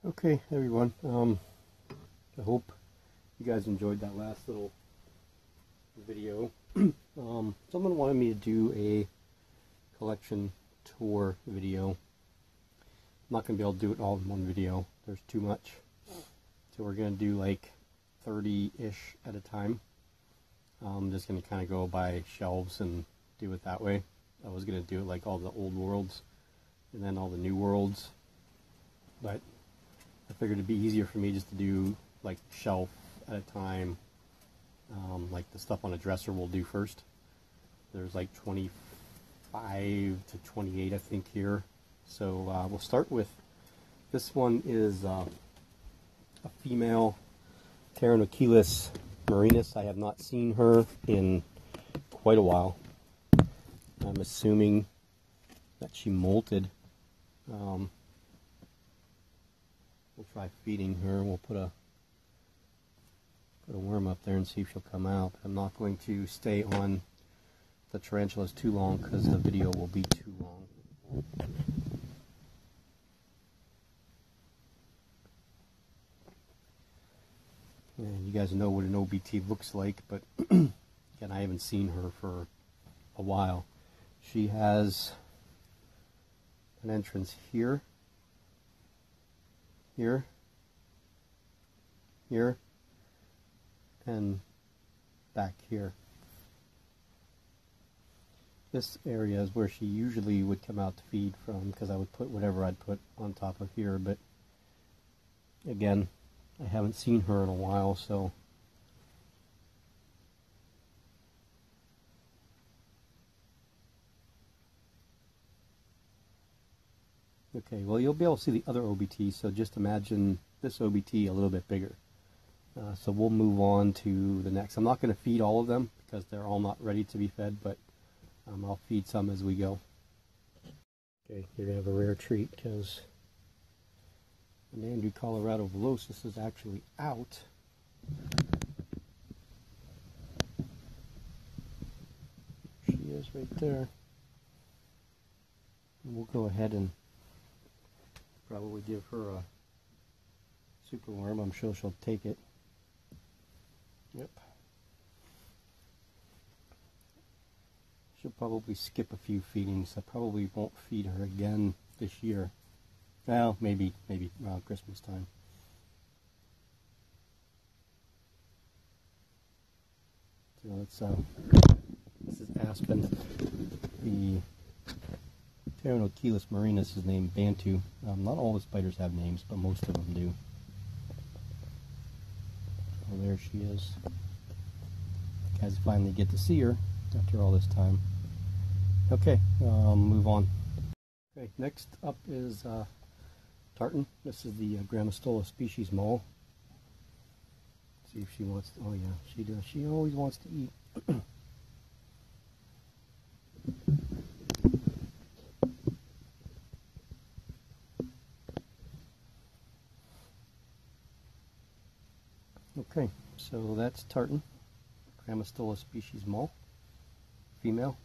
Okay, everyone. I hope you guys enjoyed that last little video. Someone wanted me to do a collection tour video. I'm not going to be able to do it all in one video. There's too much. So we're going to do like 30-ish at a time. I'm just going to kind of go by shelves and do it that way. I was going to do it like all the old worlds and then all the new worlds. But I figured it'd be easier for me just to do like shelf at a time. Like the stuff on a dresser we'll do first. There's like 25 to 28 I think here. So we'll start with, this one is a female Pteronochelys marinus. I have not seen her in quite a while. I'm assuming that she molted. We'll try feeding her. We'll put a worm up there and see if she'll come out. I'm not going to stay on the tarantulas too long because the video will be too long. And you guys know what an OBT looks like, but again, I haven't seen her for a while. She has an entrance here, here, here, and back here. This area is where she usually would come out to feed from, because I would put whatever I'd put on top of here, but again, I haven't seen her in a while, so okay, well, you'll be able to see the other OBT, so just imagine this OBT a little bit bigger. So we'll move on to the next. I'm not going to feed all of them because they're all not ready to be fed, but I'll feed some as we go. Okay, you're going to have a rare treat because the Nhandu Colorado Velocis is actually out. She is right there. And we'll go ahead and probably give her a super worm. I'm sure she'll take it. Yep. She'll probably skip a few feedings. I probably won't feed her again this year. Well, maybe around Christmas time. So let's this is Aspen. The Pteronochelys marinus is named Bantu. Not all the spiders have names, but most of them do. Oh, there she is. You guys finally get to see her after all this time. Okay, move on. Okay, next up is tartan. This is the Grammostola species mole. See if she wants to, oh yeah, she does. She always wants to eat. Okay, so that's tartan, Grammostola species mole, female.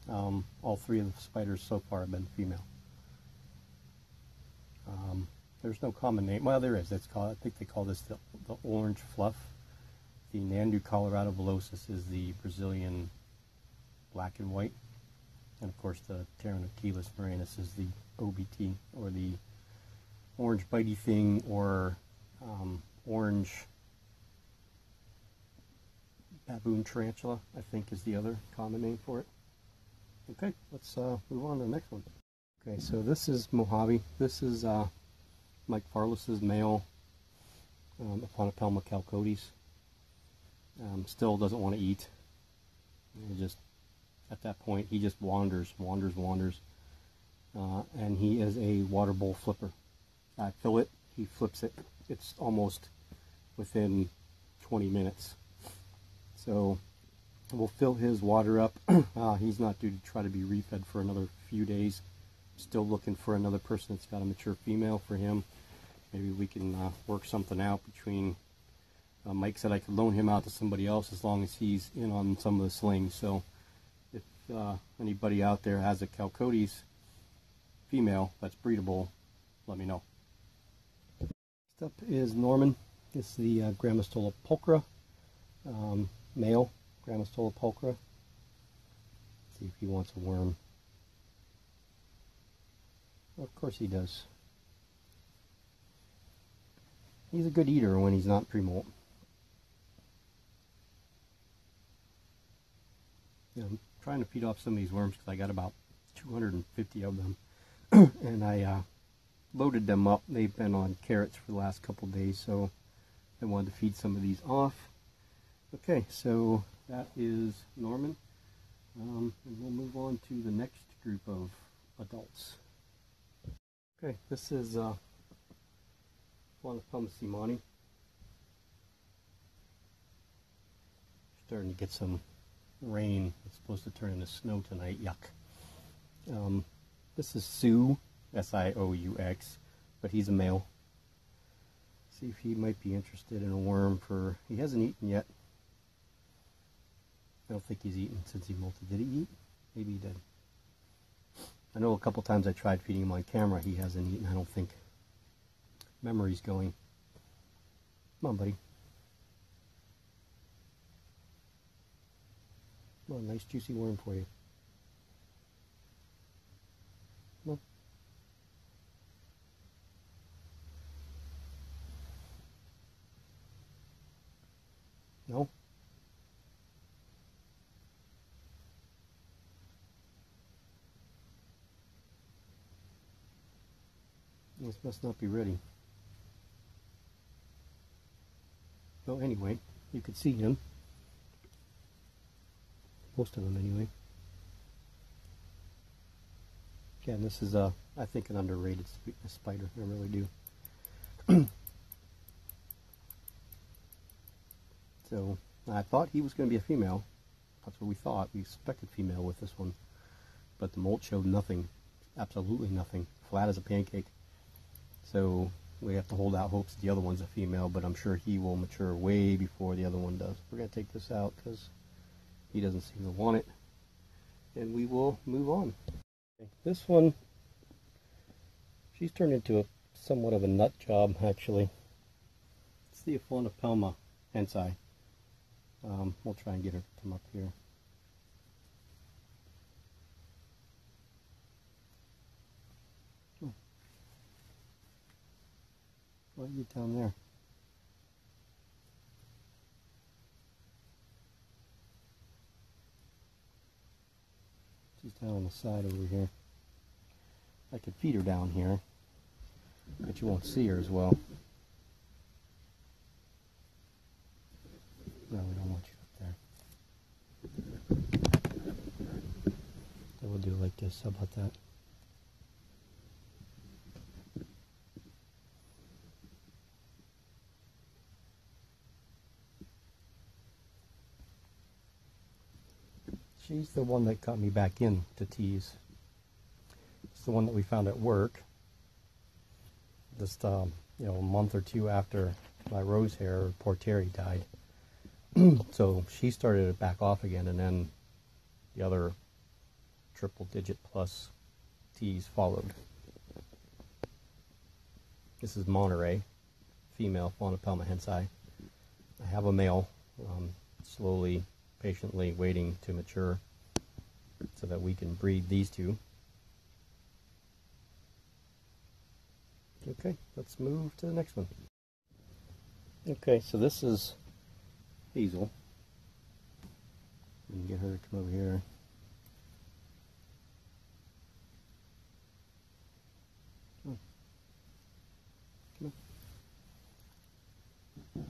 All three of the spiders so far have been female. There's no common name. Well, there is. It's called, I think they call this the orange fluff. The Nhandu Colorado Velocis is the Brazilian black and white. And of course the Pteronochelys marinus is the OBT, or the orange bitey thing, or orange baboon tarantula, I think is the other common name for it. Okay, let's move on to the next one. Okay, so this is Mojave. This is Mike Farless's male Aphonopelma chalcodes. Still doesn't want to eat. He just, at that point, he just wanders. And he is a water bowl flipper. I fill it, he flips it. It's almost within 20 minutes. So we'll fill his water up. He's not due to try to be refed for another few days. Still looking for another person that's got a mature female for him. Maybe we can work something out between Mike said I could loan him out to somebody else as long as he's in on some of the slings. So if anybody out there has a chalcodes female that's breedable, let me know. Next up is Norman. This is the Grammostola pulchra, male Grammostola pulchra. See if he wants a worm. Of course he does. He's a good eater when he's not pre-molt. Yeah, I'm trying to feed off some of these worms because I got about 250 of them. And I loaded them up. They've been on carrots for the last couple days, so I wanted to feed some of these off. Okay, so that is Norman. And we'll move on to the next group of adults. Okay, this is Faunopelma seemanni. Starting to get some rain. It's supposed to turn into snow tonight. Yuck. This is Sioux, S-I-O-U-X, but he's a male. See if he might be interested in a worm for... He hasn't eaten yet. I don't think he's eaten since he molted. Did he eat? Maybe he did. I know a couple times I tried feeding him on camera. He hasn't eaten, I don't think. Memory's going. Come on, buddy. Come on, nice juicy worm for you. Come on. No? This must not be ready. Well, anyway, you could see him. Most of them, anyway. Again, this is, I think, an underrated spider. I really do. So, I thought he was going to be a female. That's what we thought. We expected female with this one. But the molt showed nothing. Absolutely nothing. Flat as a pancake. So we have to hold out hopes that the other one's a female, but I'm sure he will mature way before the other one does. We're going to take this out because he doesn't seem to want it. And we will move on. Okay, this one, she's turned into a somewhat of a nut job, actually. It's the Faunopelma hensai. We'll try and get her to come up here. Why are you down there? She's down on the side over here. I could feed her down here, but you won't see her as well. No, we don't want you up there. So we'll do it like this. How about that? She's the one that got me back in to teas. It's the one that we found at work. Just a month or two after my rose hair, poor Terry, died. So she started to back off again, and then the other triple-digit plus teas followed. This is Monterey, female Faunopelma hensai. I have a male, slowly, patiently waiting to mature so that we can breed these two. Okay, let's move to the next one. Okay, so this is Hazel. And get her to come over here. Oh. Come on.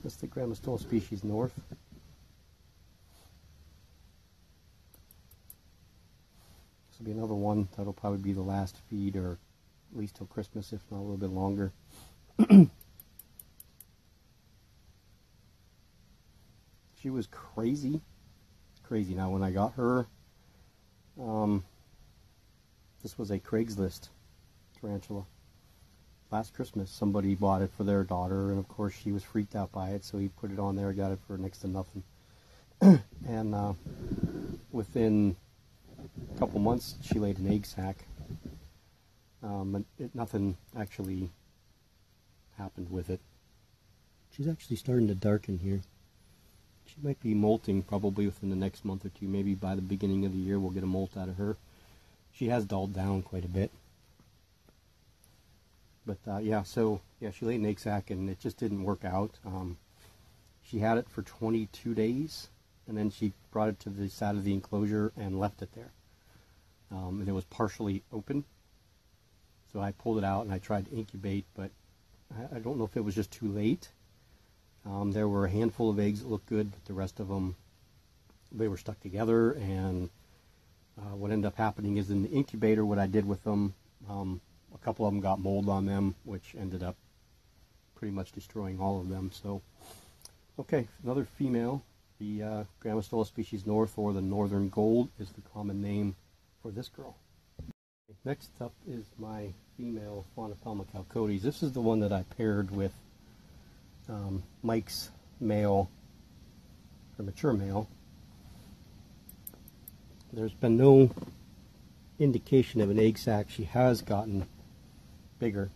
That's the Grammostola species north. This will be another one that'll probably be the last feed, or at least till Christmas, if not a little bit longer. She was crazy. Now, when I got her, this was a Craigslist tarantula. Last Christmas, somebody bought it for their daughter, and of course she was freaked out by it, so he put it on there, got it for next to nothing. And within a couple months, she laid an egg sac. Nothing actually happened with it. She's actually starting to darken here. She might be molting probably within the next month or two. Maybe by the beginning of the year we'll get a molt out of her. She has dulled down quite a bit. But yeah, so yeah, she laid an egg sac and it just didn't work out. She had it for 22 days and then she brought it to the side of the enclosure and left it there. And it was partially open. So I pulled it out and I tried to incubate, but I don't know if it was just too late. There were a handful of eggs that looked good, but the rest of them, they were stuck together. And what ended up happening is in the incubator, what I did with them, a couple of them got mold on them, which ended up pretty much destroying all of them. So, okay, another female. The Grammostola species north, or the northern gold, is the common name for this girl. Next up is my female Faunopelma chalcodes. This is the one that I paired with Mike's male, or mature male. There's been no indication of an egg sac. She has gotten bigger,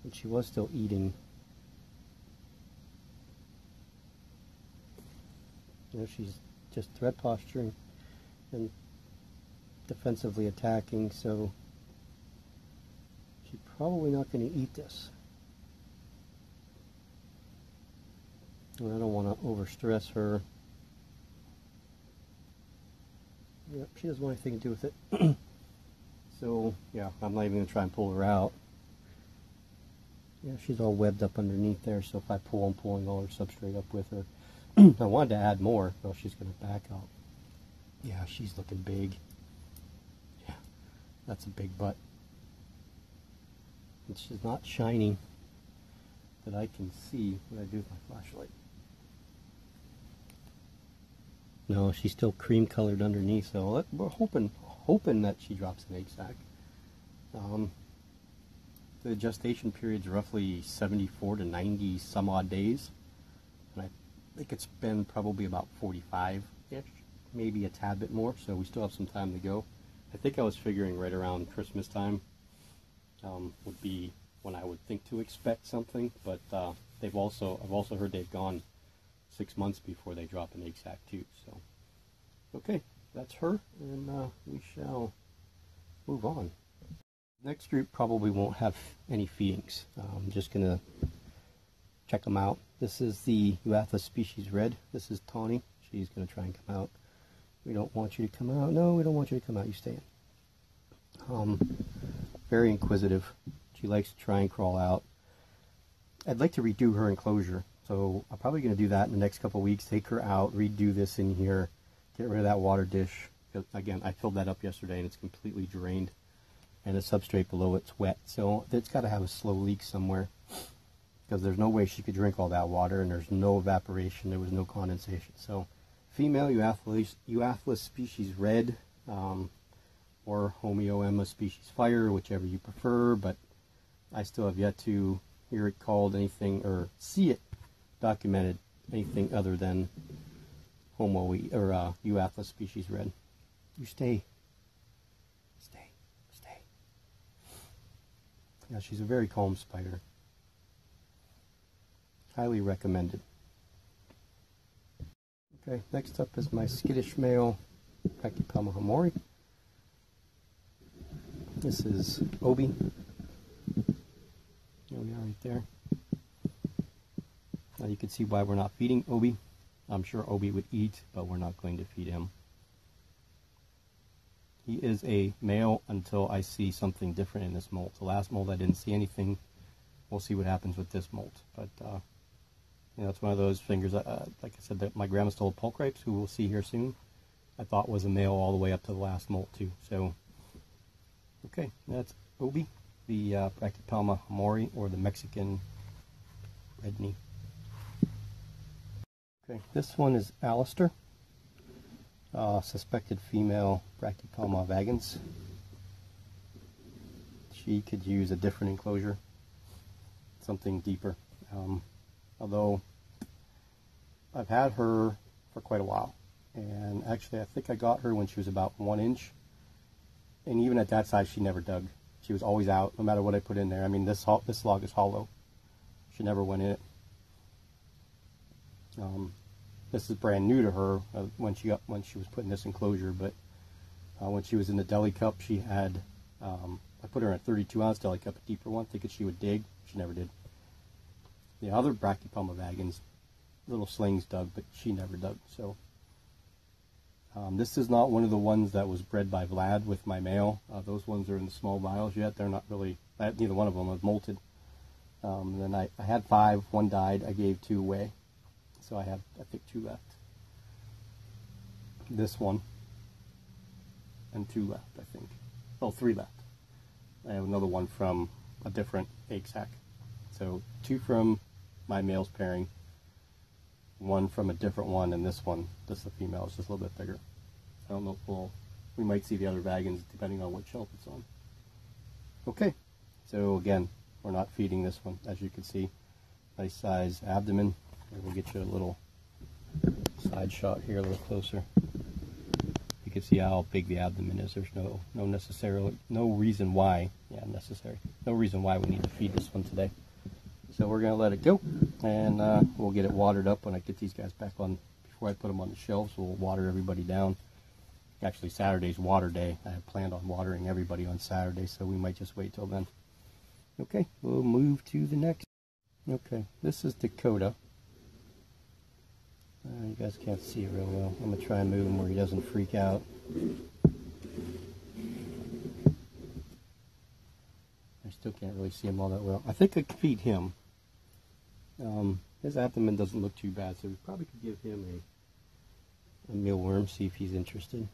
and she was still eating. You know, she's just thread posturing and defensively attacking, so she's probably not going to eat this. And I don't want to overstress her. Yep, she doesn't want anything to do with it. So, yeah, I'm not even going to try and pull her out. Yeah, she's all webbed up underneath there, so if I pull, I'm pulling all her substrate up with her. I wanted to add more. Oh, she's going to back out. Yeah, she's looking big. Yeah, that's a big butt. And she's not shining that I can see what I do with my flashlight. No, she's still cream colored underneath, so we're hoping that she drops an egg sac. The gestation period is roughly 74 to 90 some odd days, and I think it's been probably about 45-ish, maybe a tad bit more, so we still have some time to go. I think I was figuring right around Christmas time would be when I would think to expect something, but I've also heard they've gone 6 months before they drop an egg sac too. So, okay, that's her, and we shall move on. Next group probably won't have any feedings. I'm just gonna check them out. This is the Euathlus species red. This is Tawny. She's gonna try and come out. We don't want you to come out. No, we don't want you to come out. You stay in. Very inquisitive. She likes to try and crawl out. I'd like to redo her enclosure, so I'm probably going to do that in the next couple of weeks. Take her out, redo this in here, get rid of that water dish. Again, I filled that up yesterday and it's completely drained, and the substrate below it's wet, so it's got to have a slow leak somewhere, because there's no way she could drink all that water, and there's no evaporation, there was no condensation. So female Euathlus species red, or Homeoemma species fire, whichever you prefer, but I still have yet to hear it called anything or see it documented anything other than Euathlus species red. You stay. Yeah, she's a very calm spider. Highly recommended. Okay, next up is my skittish male Brachypelma hamori. This is Obi. There we are right there. Now you can see why we're not feeding Obi. I'm sure Obi would eat, but we're not going to feed him. He is a male until I see something different in this molt. The last molt I didn't see anything. We'll see what happens with this molt. But you know, it's one of those fingers, like I said, that my Grammostola pulchripes, who we'll see here soon, I thought was a male all the way up to the last molt too. So, okay, that's Obi, the Brachypelma hamori, or the Mexican red knee. Okay, this one is Alistair, suspected female Brachypelma vagans. She could use a different enclosure, something deeper. Although I've had her for quite a while, and actually I think I got her when she was about 1 inch, and even at that size she never dug. She was always out, no matter what I put in there. I mean, this log is hollow. She never went in it. This is brand new to her when she was put in this enclosure, but when she was in the deli cup, she had, I put her in a 32-ounce deli cup, a deeper one, thinking she would dig. She never did. The other Brachypelma vagans, little slings dug, but she never dug. So this is not one of the ones that was bred by Vlad with my male. Those ones are in the small vials yet. They're not really, neither one of them was molted. Then I had 5, 1 died, I gave 2 away. So I have, I think, 2 left. This one, and 2 left, I think. Oh, 3 left. I have another one from a different egg sac. So 2 from my male's pairing, 1 from a different one, and this one, this is the female, is just a little bit bigger. I don't know if we might see the other vagans depending on what shelf it's on. Okay, so again, we're not feeding this one, as you can see. Nice size abdomen. We'll get you a little side shot here a little closer. You can see how big the abdomen is. There's no reason why, no reason why we need to feed this one today. So we're going to let it go, and we'll get it watered up when I get these guys back on. Before I put them on the shelves, we'll water everybody down. Actually, Saturday's water day. I had planned on watering everybody on Saturday, so we might just wait till then. Okay, we'll move to the next. Okay, this is Dakota. You guys can't see it real well. I'm going to try and move him where he doesn't freak out. I still can't really see him all that well. I think I could feed him. His abdomen doesn't look too bad, so we probably could give him a mealworm, see if he's interested.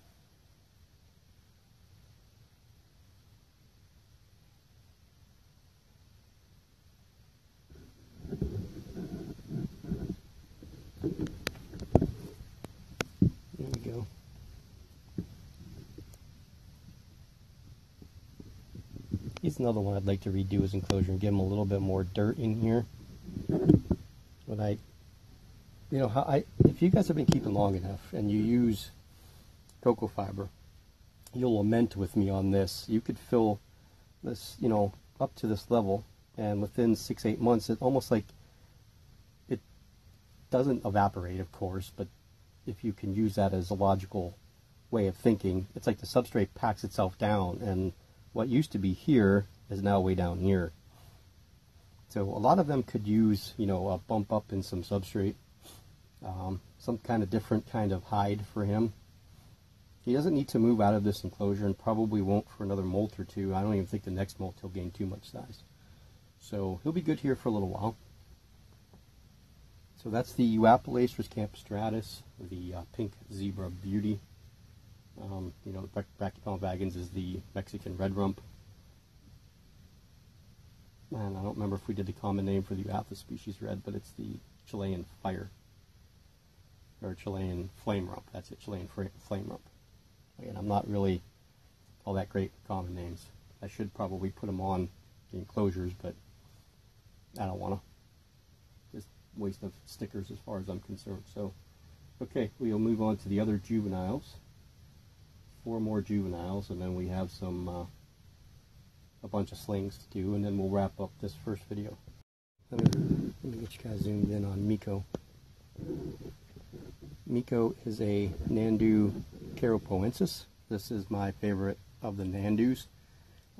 He's another one I'd like to redo his enclosure and give him a little bit more dirt in here. But if you guys have been keeping long enough and you use cocoa fiber, you'll lament with me on this. You could fill this, up to this level, and within 6-8 months, it almost like it doesn't evaporate, of course, but if you can use that as a logical way of thinking, it's like the substrate packs itself down, and what used to be here is now way down here. So a lot of them could use, a bump up in some substrate, some kind of different kind of hide for him. He doesn't need to move out of this enclosure, and probably won't for another molt or 2. I don't even think the next molt he'll gain too much size. So he'll be good here for a little while. So that's the Euapolaestrus campostratus, the pink zebra beauty. The Brachypelma vagans is the Mexican red rump. And I don't remember if we did the common name for the Euapha species red, but it's the Chilean fire, or Chilean flame rump. That's it, Chilean flame rump. Again, I'm not really all that great with common names. I should probably put them on the enclosures, but I don't want to. Just waste of stickers as far as I'm concerned. So, okay, we'll move on to the other juveniles. 4 more juveniles, and then we have some a bunch of slings to do, and then we'll wrap up this first video. Let me get you guys zoomed in on Miko. Miko is a Nandu Caripoensis. This is my favorite of the Nandus.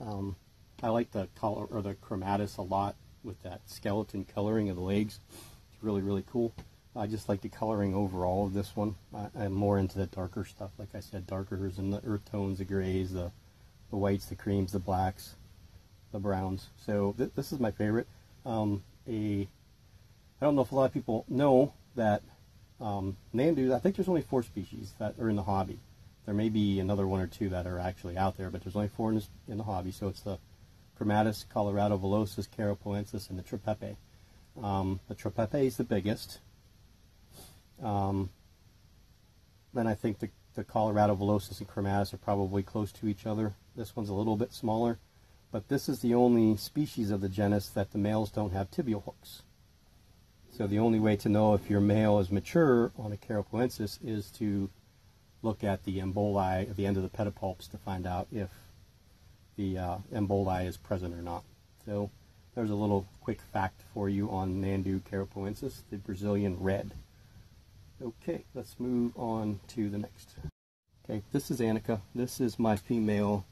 I like the color, or the chromatis, a lot with that skeleton coloring of the legs. It's really, really cool. I just like the coloring overall of this one. I'm more into the darker stuff, like I said, darkers and the earth tones, the grays, the whites, the creams, the blacks, the browns. So this is my favorite. I don't know if a lot of people know that Nandus, I think there's only 4 species that are in the hobby. There may be another 1 or 2 that are actually out there, but there's only 4 in the hobby. So it's the Chromatus, Colorado Villosus, Caripoensis, and the Tropepe. The Tropepe is the biggest. Then I think the Colorado Villosus and Chromatus are probably close to each other. This one's a little bit smaller, but this is the only species of the genus that the males don't have tibial hooks. So the only way to know if your male is mature on a Caripoensis is to look at the emboli at the end of the pedipalps to find out if the emboli is present or not. So there's a little quick fact for you on Nhandu caripoensis, the Brazilian red. Okay, let's move on to the next. Okay, this is Annika. This is my female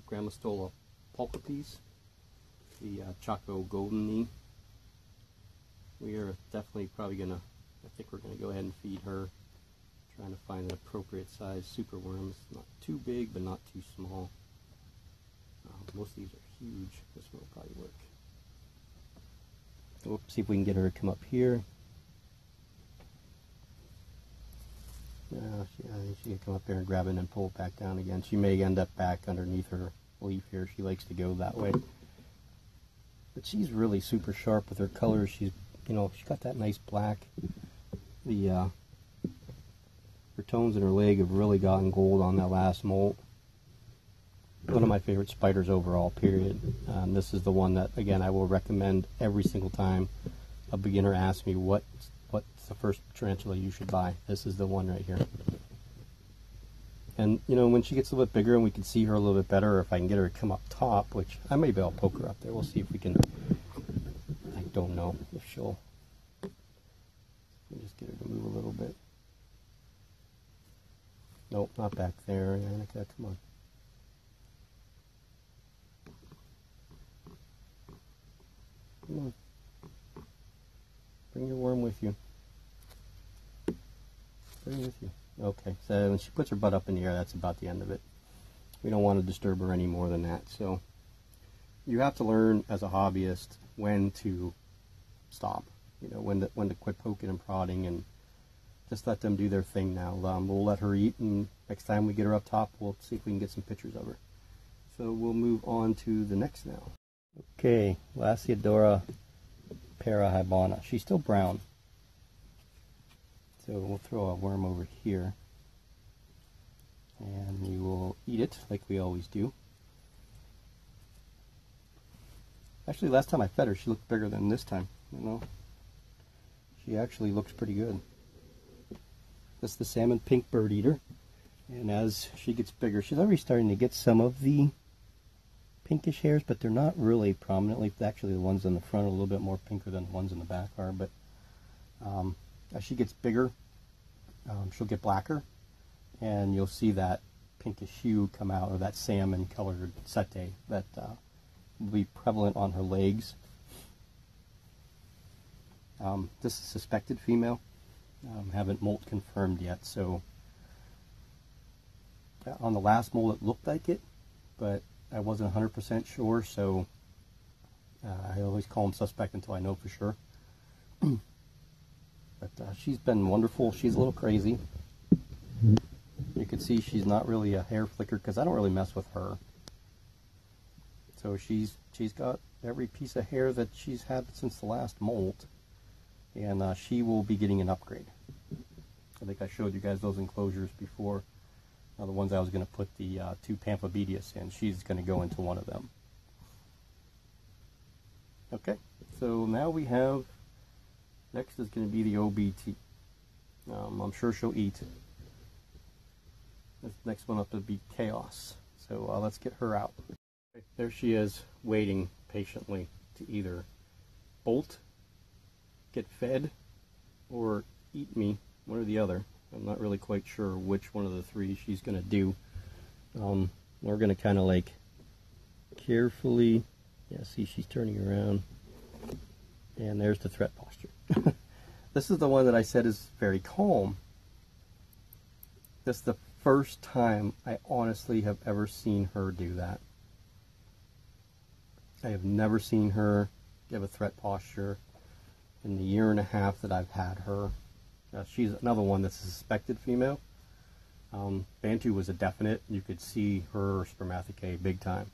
Grammostola pulchripes, the Chaco golden knee. We are definitely probably gonna, I think we're gonna go ahead and feed her. Trying to find an appropriate size superworms, not too big but not too small. Most of these are huge. This one will probably work. So we'll see if we can get her to come up here. I think she can come up there and grab it and pull it back down again. She may end up back underneath her leaf here. She likes to go that way. But she's really super sharp with her colors. She's, you know, she's got that nice black. Her tones in her leg have really gotten gold on that last molt. One of my favorite spiders overall, period. This is the one that, again, I will recommend every single time a beginner asks me what's the first tarantula you should buy. This is the one right here. And, you know, when she gets a little bit bigger and we can see her a little bit better, or if I can get her to come up top, which I may be able to poke her up there. We'll see if we can. I don't know if she'll. Let me just get her to move a little bit. Nope, not back there. Annika, come on. Come on. Bring your worm with you. Bring it with you. Okay, so when she puts her butt up in the air, that's about the end of it. We don't want to disturb her any more than that. So you have to learn as a hobbyist when to stop. You know, when to quit poking and prodding, and just let them do their thing now. We'll let her eat, and next time we get her up top, we'll see if we can get some pictures of her. So we'll move on to the next now. Okay, Lasiodora parahybana. She's still brown. So we'll throw a worm over here. And we will eat it like we always do. Actually, last time I fed her, she looked bigger than this time. You know, she actually looks pretty good. This is the salmon pink bird eater, and as she gets bigger, she's already starting to get some of the pinkish hairs, but they're not really prominently. Actually, the ones in the front are a little bit more pinker than the ones in the back are, but as she gets bigger, she'll get blacker, and you'll see that pinkish hue come out, or that salmon colored setae that will be prevalent on her legs. This is suspected female. Haven't molt confirmed yet, so on the last molt it looked like it, but I wasn't 100% sure, so I always call them suspect until I know for sure. But she's been wonderful. She's a little crazy. You can see she's not really a hair flicker because I don't really mess with her. So she's got every piece of hair that she's had since the last molt. And she will be getting an upgrade. I think I showed you guys those enclosures before. The ones I was going to put the two Pamphobeteus in. She's going to go into one of them. Okay, so now we have, next is going to be the OBT. I'm sure she'll eat. This next one up to be Chaos. So let's get her out. Okay, there she is, waiting patiently to either bolt, get fed, or eat me, one or the other. I'm not really quite sure which one of the three she's going to do. We're going to kind of like carefully, yeah, see she's turning around, and there's the threat posture. This is the one that I said is very calm. This is the first time I honestly have ever seen her do that. I have never seen her give a threat posture in the year and a half that I've had her. She's another one that's a suspected female. Bantu was a definite. You could see her spermathecae big time.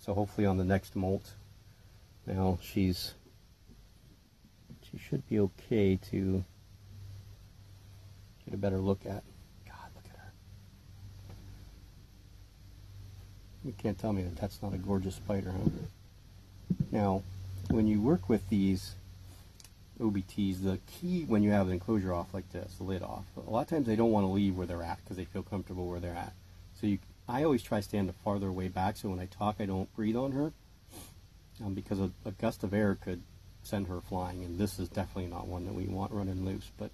So hopefully on the next molt, now she should be okay to get a better look at. God, look at her. You can't tell me that that's not a gorgeous spider, huh? Now, when you work with these OBTs, the key when you have the enclosure off like this, the lid off, a lot of times they don't want to leave where they're at because they feel comfortable where they're at. So I always try to stand farther away back so when I talk I don't breathe on her, because a gust of air could send her flying, and this is definitely not one that we want running loose. But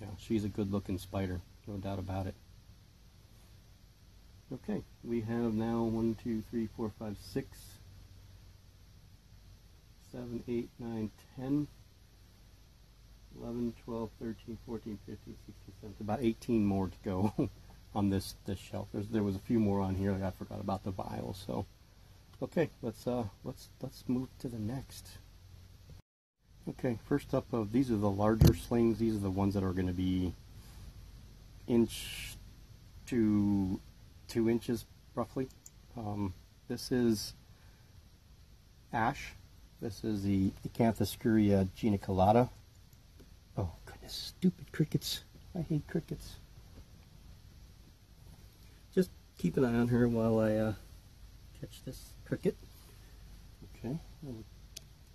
yeah, she's a good looking spider, no doubt about it. Okay, we have now 1, 2, 3, 4, 5, 6, 7, 8, 9, 10, 11, 12, 13, 14, 15, 16, 17, about 18 more to go on this shelf. There was a few more on here that I forgot about the vials. So, okay, let's move to the next. Okay, first up, these are the larger slings. These are the ones that are going to be inch to 2 inches roughly. This is ash. This is the Acanthoscurria geniculata. Oh goodness, stupid crickets. I hate crickets. Just keep an eye on her while I catch this cricket. Okay.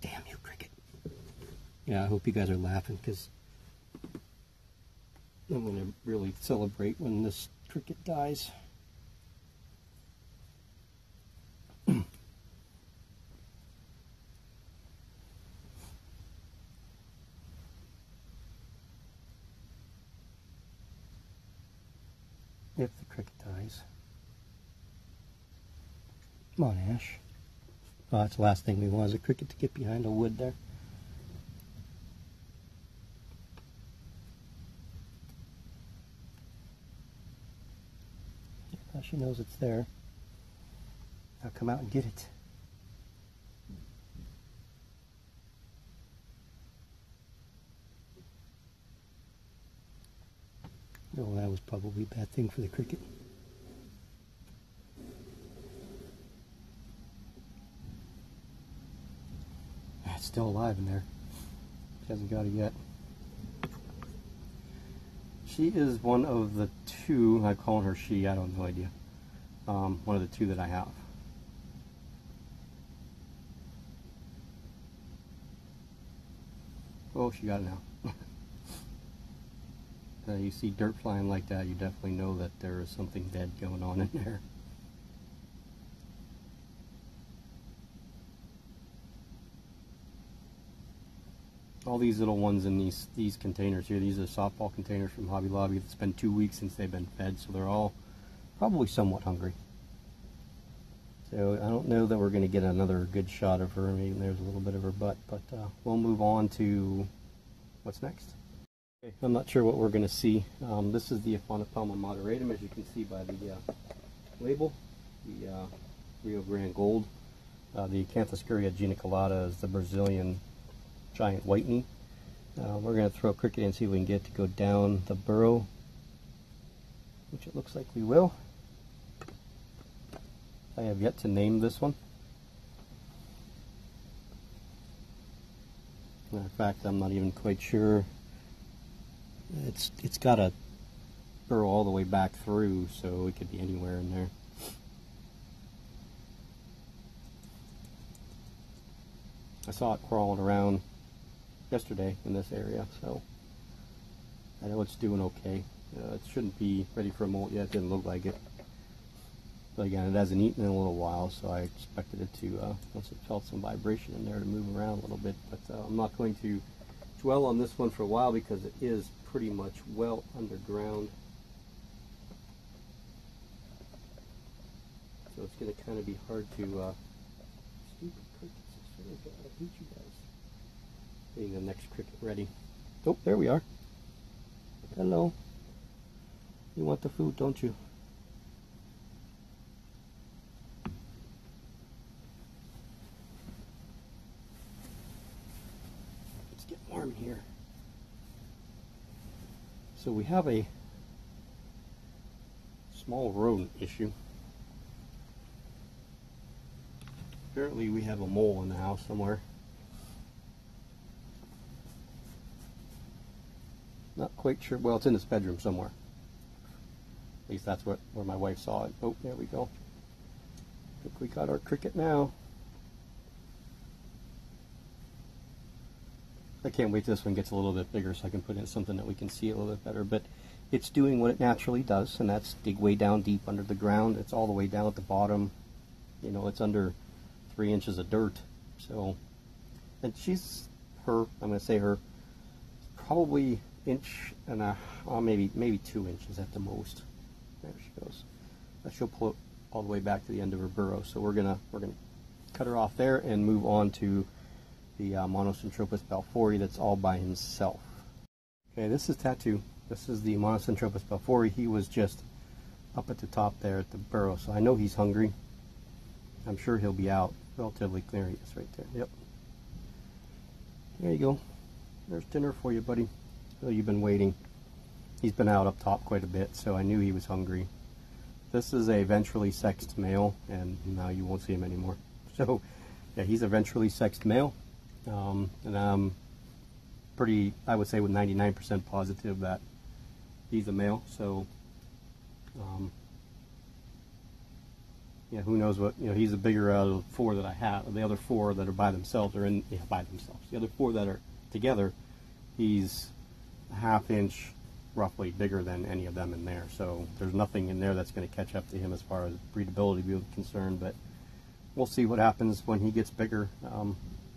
Damn you, cricket. Yeah, I hope you guys are laughing, because I'm going to really celebrate when this cricket dies. If the cricket dies. Come on, Ash. Oh, that's the last thing we want, is a cricket to get behind a wood there. Now she knows it's there. Now come out and get it. Oh, that was probably a bad thing for the cricket. It's still alive in there. She hasn't got it yet. She is one of the two, I'm calling her she, I don't know idea. One of the two that I have. Oh, she got it now. You see dirt flying like that, you definitely know that there is something dead going on in there. All these little ones in these containers here, these are softball containers from Hobby Lobby. It's been 2 weeks since they've been fed, so they're all probably somewhat hungry. So I don't know that we're going to get another good shot of her. Maybe there's a little bit of her butt, but we'll move on to what's next. Okay, I'm not sure what we're going to see. This is the Aphonopelma moderatum, as you can see by the label, the Rio Grande Gold. The Acanthoscurria geniculata is the Brazilian giant white knee. We're going to throw a cricket in and see if we can get it to go down the burrow, which it looks like we will. I have yet to name this one. Matter of fact, I'm not even quite sure. It's got a burrow all the way back through, so it could be anywhere in there. I saw it crawling around yesterday in this area, so I know it's doing okay. It shouldn't be ready for a molt yet. It didn't look like it. But again, it hasn't eaten in a little while, so I expected it to, once it felt some vibration in there, to move around a little bit. But I'm not going to dwell on this one for a while because it is pretty much well underground. So it's going to kind of be hard to... stupid crickets, I swear to God, I hate you guys. Getting the next cricket ready. Oh, there we are. Hello. You want the food, don't you? It's getting warm here. So we have a small rodent issue. Apparently we have a mole in the house somewhere. Not quite sure. Well, it's in this bedroom somewhere. At least that's where my wife saw it. Oh, there we go. I think we got our cricket now. I can't wait till this one gets a little bit bigger so I can put in something that we can see a little bit better. But it's doing what it naturally does, and that's dig way down deep under the ground. It's all the way down at the bottom. You know, it's under 3 inches of dirt. So, and I'm going to say her, probably inch and a, maybe 2 inches at the most. There she goes. She'll pull it all the way back to the end of her burrow. So we're gonna cut her off there and move on to the Monocentropus balfouri that's all by himself. Okay, this is Tattoo. This is the Monocentropus balfouri. He was just up at the top there at the burrow, so I know he's hungry. I'm sure he'll be out relatively clear. He is right there. Yep. There you go. There's dinner for you, buddy. So you've been waiting. He's been out up top quite a bit, so I knew he was hungry. This is a ventrally sexed male, and now you won't see him anymore. So, yeah, he's a ventrally sexed male, and I'm pretty, I would say with 99% positive that he's a male. So, yeah, who knows what, he's the bigger out of the 4 that I have. The other 4 that are by themselves are by themselves. The other 4 that are together, he's a ½ inch roughly bigger than any of them in there. So there's nothing in there that's going to catch up to him as far as breedability is concerned, but we'll see what happens when he gets bigger.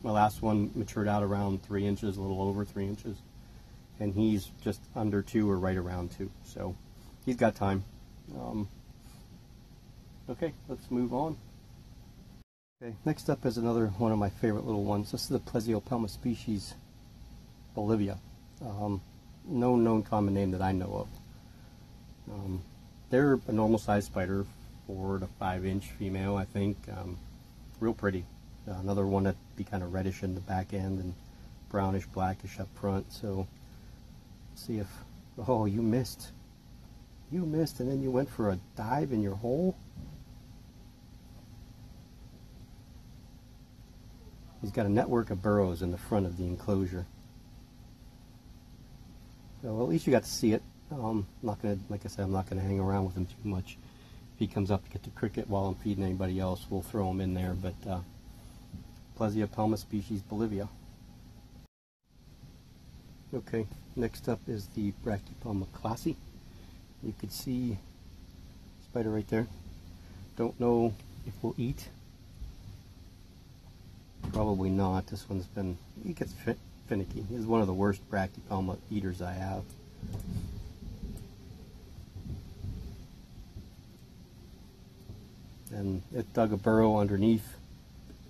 My last one matured out around 3 inches, a little over 3 inches, and he's just under 2 or right around 2. So he's got time. Okay, let's move on. Okay, next up is another one of my favorite little ones. This is the Plesiopelma species Bolivia. No known common name that I know of. They're a normal sized spider, 4 to 5 inch female, I think. Real pretty. Another one that'd be kind of reddish in the back end and brownish blackish up front. So let's see if, oh, you missed and then you went for a dive in your hole. He's got a network of burrows in the front of the enclosure. So at least you got to see it. I'm not gonna, like I said, I'm not gonna hang around with him too much. If he comes up to get the cricket while I'm feeding anybody else, we'll throw him in there. But Plesiopelma species Bolivia. Okay, next up is the Brachypelma classi. You could see spider right there. Don't know if we'll eat. Probably not. This one's been, he gets finicky. He's one of the worst Brachypelma eaters I have. And it dug a burrow underneath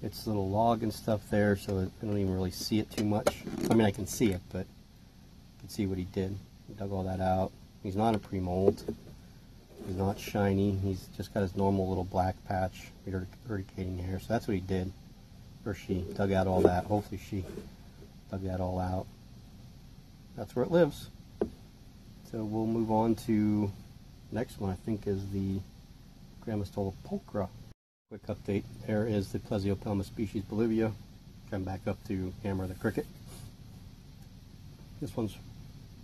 its little log and stuff there, so I don't even really see it too much. I mean, I can see it, but you can see what he did. He dug all that out. He's not a pre-mold. He's not shiny. He's just got his normal little black patch urticating hair. So that's what he did. Or she dug out all that. Hopefully she dug that all out. That's where it lives. So we'll move on to the next one, I think, is the Grammostola pulchra. Quick update. There is the Plesiopelma species Bolivia. Come back up to hammer the cricket. This one's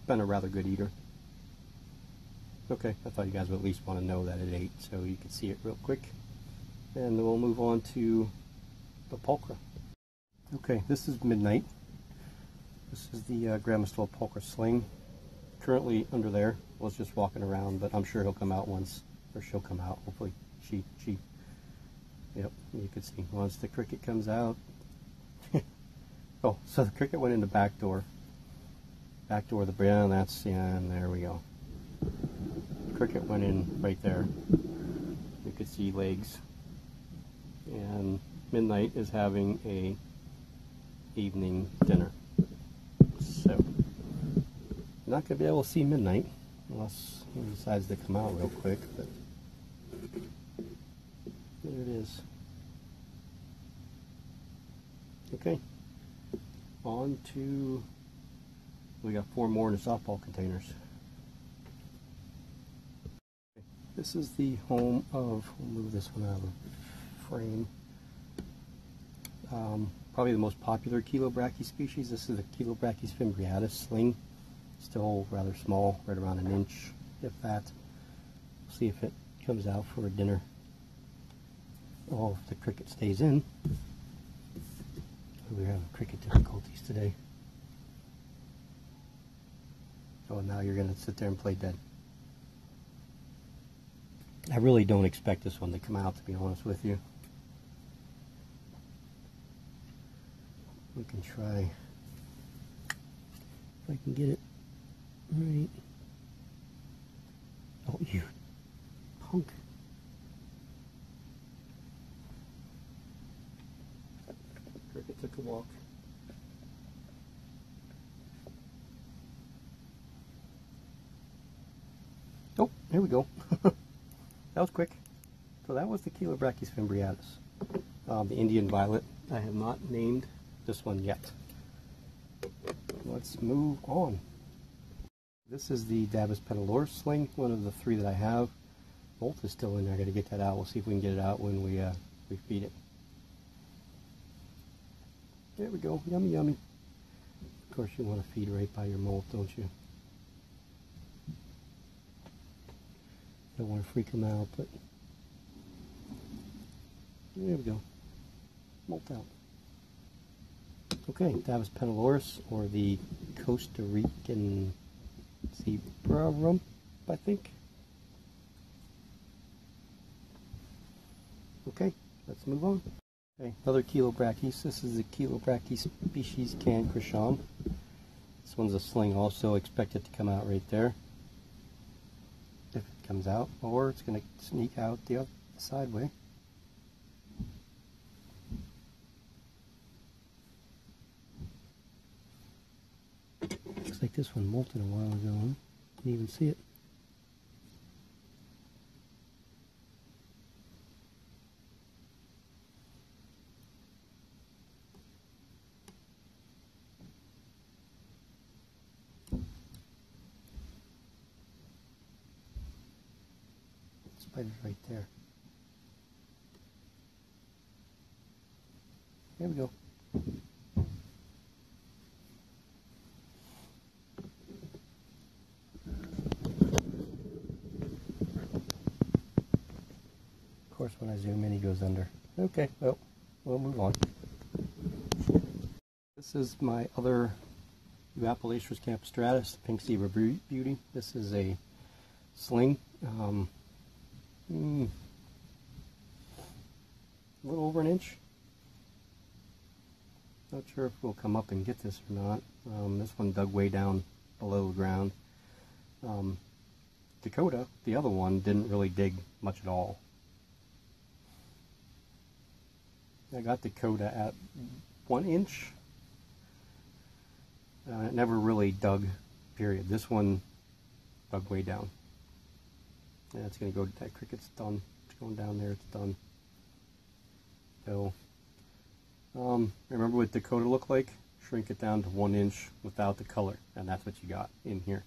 been a rather good eater. Okay, I thought you guys would at least want to know that it ate, so you can see it real quick. And then we'll move on to the pulchra. Okay, this is Midnight. This is the Grammostola pulchra sling. Currently under there. Was just walking around, but I'm sure he'll come out once, or she'll come out. Hopefully, she. Yep, you can see once the cricket comes out. Oh, so the cricket went in the back door. Back door of the brown. That's, yeah, and there we go. Cricket went in right there. You could see legs. And Midnight is having a evening dinner. So, you're not going to be able to see Midnight unless he decides to come out real quick, but there it is. Okay, on to, we got 4 more in the softball containers. This is the home of, we'll move this one out of the frame, probably the most popular Chilobrachy species. This is the Chilobrachys fimbriatus sling. Still rather small, right around 1 inch, if that. We'll see if it comes out for a dinner. Oh, if the cricket stays in. We're having cricket difficulties today. Oh, now you're going to sit there and play dead. I really don't expect this one to come out, to be honest with you. We can try if I can get it right. Oh, you punk. Cricket took a walk. Oh, there we go. That was quick. So that was the Chilobrachys fimbriatus. The Indian violet. I have not named this one yet. Let's move on. This is the Dabis petaloris sling, one of the 3 that I have. Bolt is still in there. I got to get that out. We'll see if we can get it out when we feed it. There we go. Yummy, yummy. Of course, you want to feed right by your molt, don't you? Don't want to freak them out, but there we go. Molt out. Okay, Dabis petaloris, or the Costa Rican zebra rump, I think. Okay, let's move on. Okay, another Chilobrachys. This is the Chilobrachys species Cancrescens. This one's a sling also. Expect it to come out right there. If it comes out, or it's going to sneak out the other side way. Looks like this one molted a while ago, huh? Didn't even see it. Spider's right there. There we go. Of course, when I zoom in, he goes under. Okay, well, we'll move on. This is my other Euapolastris campostratus, pink zebra beauty. This is a sling. A little over an inch. Not sure if we'll come up and get this or not. This one dug way down below the ground. Dakota, the other one, didn't really dig much at all. I got Dakota at 1 inch. It never really dug, period. This one dug way down. Yeah, it's going to go, that cricket's done. It's going down there, it's done. So, remember what Dakota looked like? Shrink it down to 1 inch without the color, and that's what you got in here.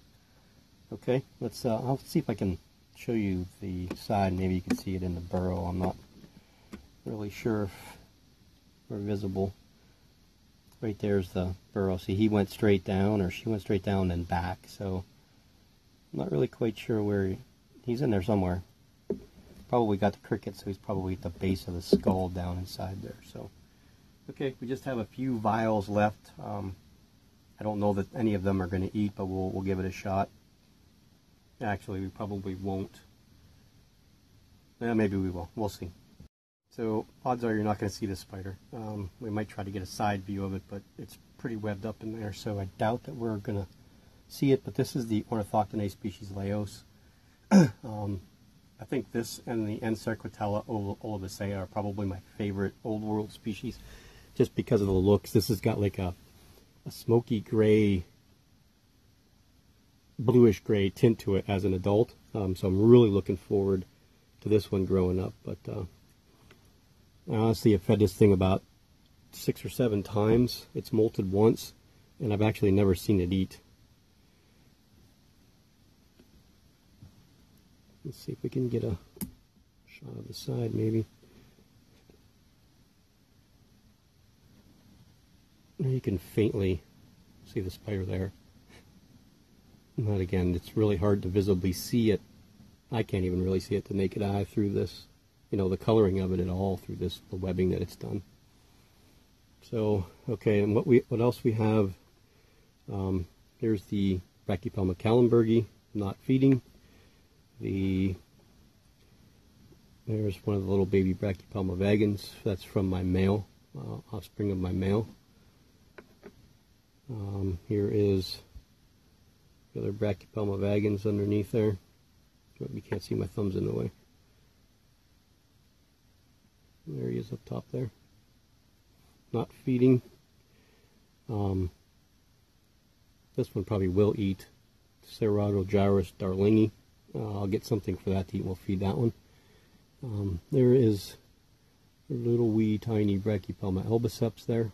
Okay, let's, I'll see if I can show you the side. Maybe you can see it in the burrow. I'm not really sure if we're visible. Right there's the burrow. See, he went straight down, or she went straight down and back, so I'm not really quite sure where he's in there somewhere. Probably got the cricket, so he's probably at the base of the skull down inside there. So, okay, we just have a few vials left. I don't know that any of them are going to eat, but we'll give it a shot. Actually, we probably won't. Yeah, maybe we will. We'll see. So, odds are you're not going to see this spider. We might try to get a side view of it, but it's pretty webbed up in there, so I doubt that we're going to see it. But this is the Ornithoctinae species Laos. I think this and the Encerquitella olivacea are probably my favorite old world species, just because of the looks. This has got like a smoky gray, bluish gray tint to it as an adult. So I'm really looking forward to this one growing up. But honestly, I've fed this thing about 6 or 7 times. It's molted once, and I've actually never seen it eat. Let's see if we can get a shot of the side, maybe. You can faintly see the spider there. But again, it's really hard to visibly see it. I can't even really see it the naked eye through this, you know, the coloring of it at all through this, the webbing that it's done. So, okay, and what else we have? Here's the Brachypelma callenbergi, not feeding. The There's one of the little baby Brachypelma vagans. That's from my male, offspring of my male. Here is the other Brachypelma vagans underneath there. You can't see my thumbs in the way. There he is up top there. Not feeding. This one probably will eat. Ceratogyrus darlingi. I'll get something for that to eat. We'll feed that one. There is a little wee tiny Brachypelma albiceps there.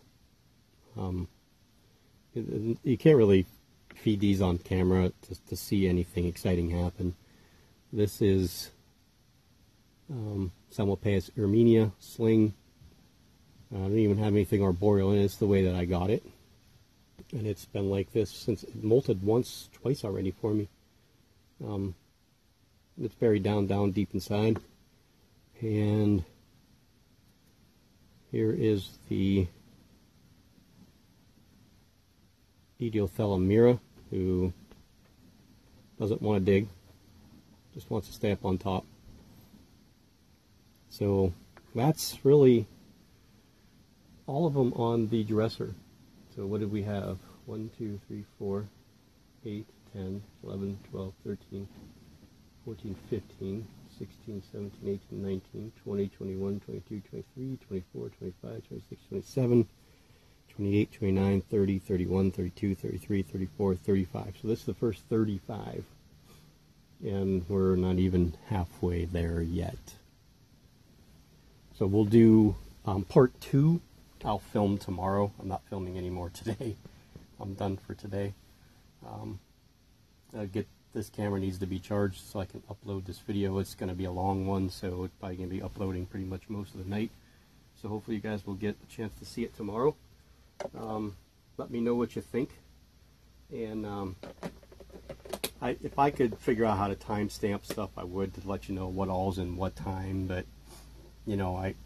You can't really feed these on camera to see anything exciting happen. This is Psalmopoeus irminia sling. I don't even have anything arboreal in it. It's the way that I got it. And it's been like this since it molted twice already for me. It's buried down deep inside. And here is the Ediothelum mira, who doesn't want to dig, just wants to stay up on top. So that's really all of them on the dresser. So what did we have? 1, 2, 3, 4, 8, 10, 11, 12, 13, 14, 15, 16, 17, 18, 19, 20, 21, 22, 23, 24, 25, 26, 27, 28, 29, 30, 31, 32, 33, 34, 35. So this is the first 35. And we're not even halfway there yet. So we'll do part 2. I'll film tomorrow. I'm not filming anymore today. I'm done for today. This camera needs to be charged so I can upload this video. It's going to be a long one, so it's probably going to be uploading pretty much most of the night. So hopefully you guys will get a chance to see it tomorrow. Let me know what you think. And if I could figure out how to timestamp stuff, I would, to let you know what all's in what time. But, you know, I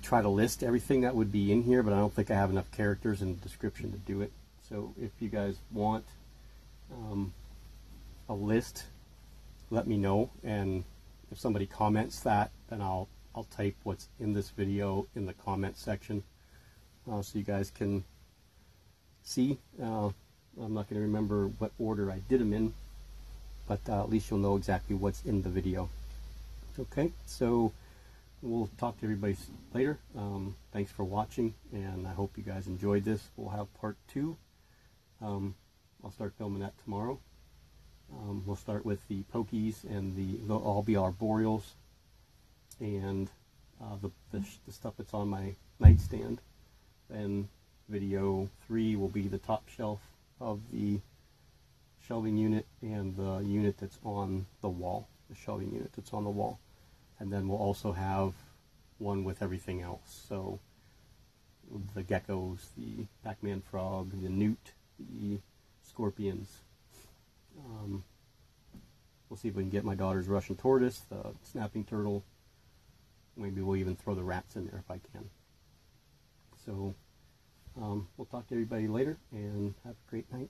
try to list everything that would be in here, but I don't think I have enough characters and description to do it. So if you guys want a list, let me know, and if somebody comments that, then I'll type what's in this video in the comment section, so you guys can see. I'm not going to remember what order I did them in, but at least you'll know exactly what's in the video. Okay, so we'll talk to everybody later. Thanks for watching, and I hope you guys enjoyed this. We'll have part 2. I'll start filming that tomorrow. We'll start with the pokies, and they'll all be arboreals, and the stuff that's on my nightstand. And video 3 will be the top shelf of the shelving unit and the unit that's on the wall, the shelving unit that's on the wall. And then we'll also have one with everything else. So the geckos, the Pac-Man frog, the newt, the scorpions. We'll see if we can get my daughter's Russian tortoise, the snapping turtle. Maybe we'll even throw the rats in there if I can. So we'll talk to everybody later, and have a great night.